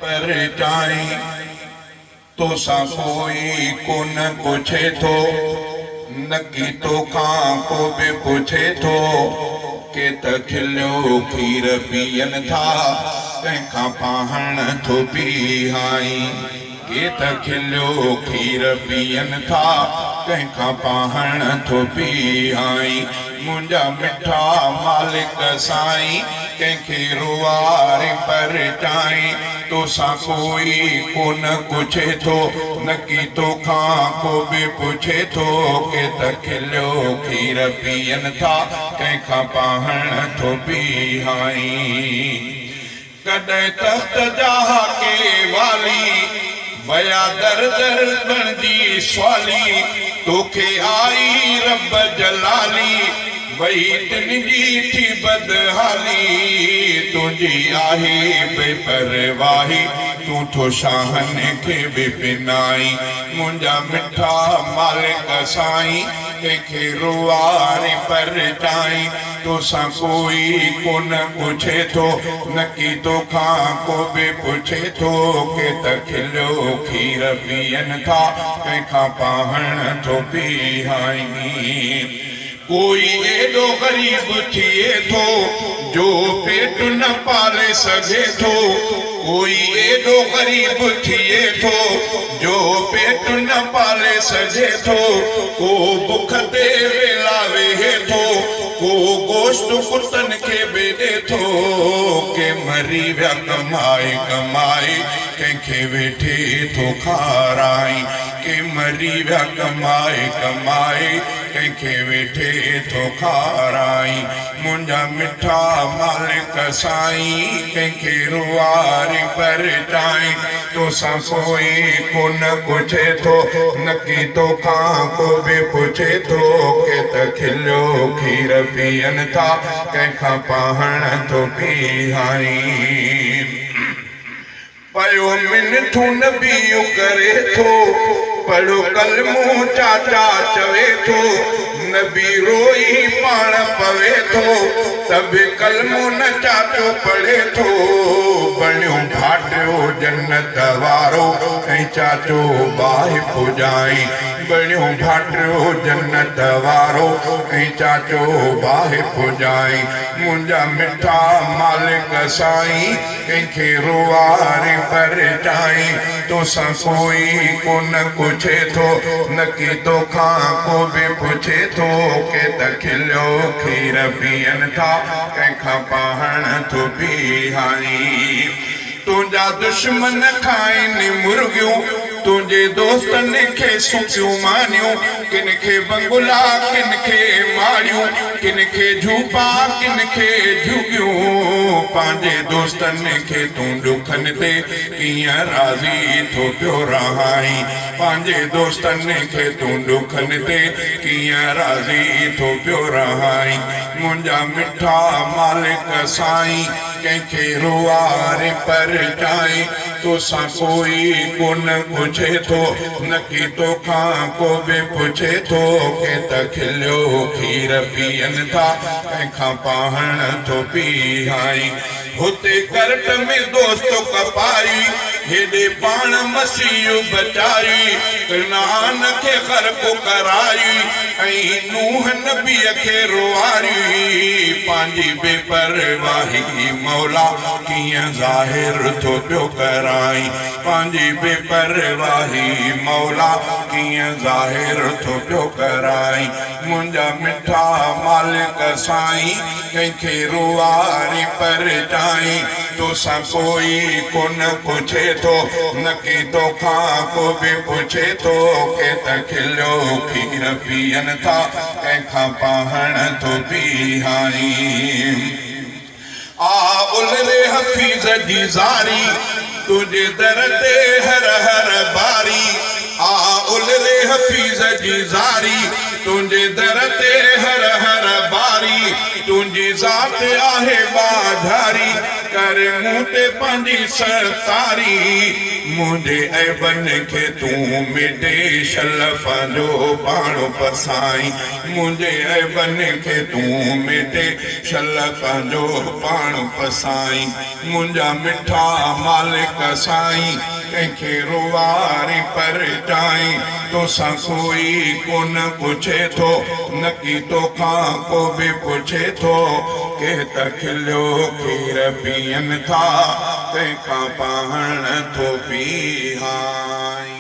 पर जाई तो सा कोई कोन पूछे थो नकी तो खां को भी पूछे थो के त खिलियो खीर पियन था तंहिंखां पाहण थो पीहाई के त खिलियो खीर पियन था तंहिंखां पाहण थो पीहाई मुंहिंजा मिठा मालिक साईं कंहिंखे रुआरे पर चाई तो सा कोई कोन पूछे थो नकी तो खां को भी पूछे थो के त खिलियो खीर पियन था तंहिंखां पाहण थो पीहाई कॾहिं तख़्त जा के वाली वया दर दर बणजी स्वाली तोखे आई रब जलाली वही तुंहिंजी थी बदहाली तुंहिंजी आहे बेपरवाही तूं थो शाहनि खे बि पिनाई मुंहिंजा मिठा मालिक साईं कंहिंखे रुआरे पर चाई तोसां कोई कोन पूछे थो नकी तोखां को बि पूछे थो के त खिलियो खीर पियन था तंहिंखां पाहण थो पीहाई कोई एडो गरीब थिए थो जो पेट न पाले सघे थो कोई एडो गरीब थिए थो जो पेट न पाले सघे थो को बुख ते वेला वेहे थो को गोश्त कुतन के बेदे थो के मरी विया कमाए कमाए कंहिंखे वेठे थो खाराई के मरी विया कमाए कमाए कंहिंखे वेठे थो खाराई मुंहिंजा मिठा मालिक साईं कंहिंखे रुआरे पर चाई तोसां कोई कोन पूछे थो नकी तोखां को बि पूछे थो के त खिलियो खीर पियन था कंहिंखां पाहण थो पीहाई पयो मिनथू नबियूं करे थो पढ़ो कलमो चाचा चवे थो नबी रोई पाण पवे थो तब कलमो न चाचो पढ़े थो बणियो भाटियो जन्नत वारो ऐं चाचो बाहि पुॼाई बणियो भाटियो जन्नत वारो ऐं चाचो बाहि पुॼाई मुंहिंजा मिठा मालिक साईं कंहिंखे रुआरे पर चाई तोसां कोई कोन पूछे थो नकी तोखां को बि पूछे थो के त खिलियो खीर पियन था तंहिंखां पाहण थो पीहाई तुंहिंजा दुश्मन खाइनि मुर्गियूं तुंहिंजे दोस्तनि खे सुकियूं मानियूं किन खे बंगुला किन खे मारियूं किन खे झूपा किन खे झुगियूं पंहिंजे दोस्तनि खे तूं ॾुखनि ते कीअं राज़ी थो पियो रहाई पंहिंजे दोस्तनि खे तूं ॾुखनि ते कीअं राज़ी थो पियो रहाई मुंहिंजा मिठा मालिक साईं कंहिंखे रुआरे पर चाई तोसां कोई कोन पूछे थो नकी तोखां को बि पूछे थो के त खिलियो खीर पियन था तंहिंखां पाहण थो पीहाई हुते करट में दोस्त कपाई हेॾे पाण मसीह बचाई कनान खे ख़र्क़ कराई ऐं नूह नबीअ खे रुआरी पंहिंजी बेपरवाही मौला कीअं ज़ाहिर थो पियो कराई पंहिंजी बेपरवाही मौला कीअं ज़ाहिर थो पियो कराई मुंहिंजा मिठा मालिक साईं कंहिंखे रुआरे पर चाई तोसां कोई कोन पूछे थो नकी तोखां को बि पूछे थो के त खिलियो खीर पियन था तंहिंखां पाहण थो पीहाई आ उलरे हफ़ीज़ जी ज़ारी तुंहिंजे दर ते हर हर बारी आ उलरे हफ़ीज़ जी ज़ारी तुंहिंजे दर ते हर हर बारी तुंहिंजी ज़ात आहे बाधारी कर मूं ते पंहिंजी सरतारी मुंहिंजे ऐबन खे तूं मिटे छल पंहिंजो पाण पसाई मुंहिंजे ऐबन खे तूं मिटे छल पंहिंजो पाण पसाई मुंहिंजा मिठा मालिक साईं कंहिंखे रुवारी पर जाई तोसां कोई कोन पुछे थो न की तोखां को बि पुछे थो के त खिलियो खीर पीअनि था तंहिंखां पाण थो पीहाई।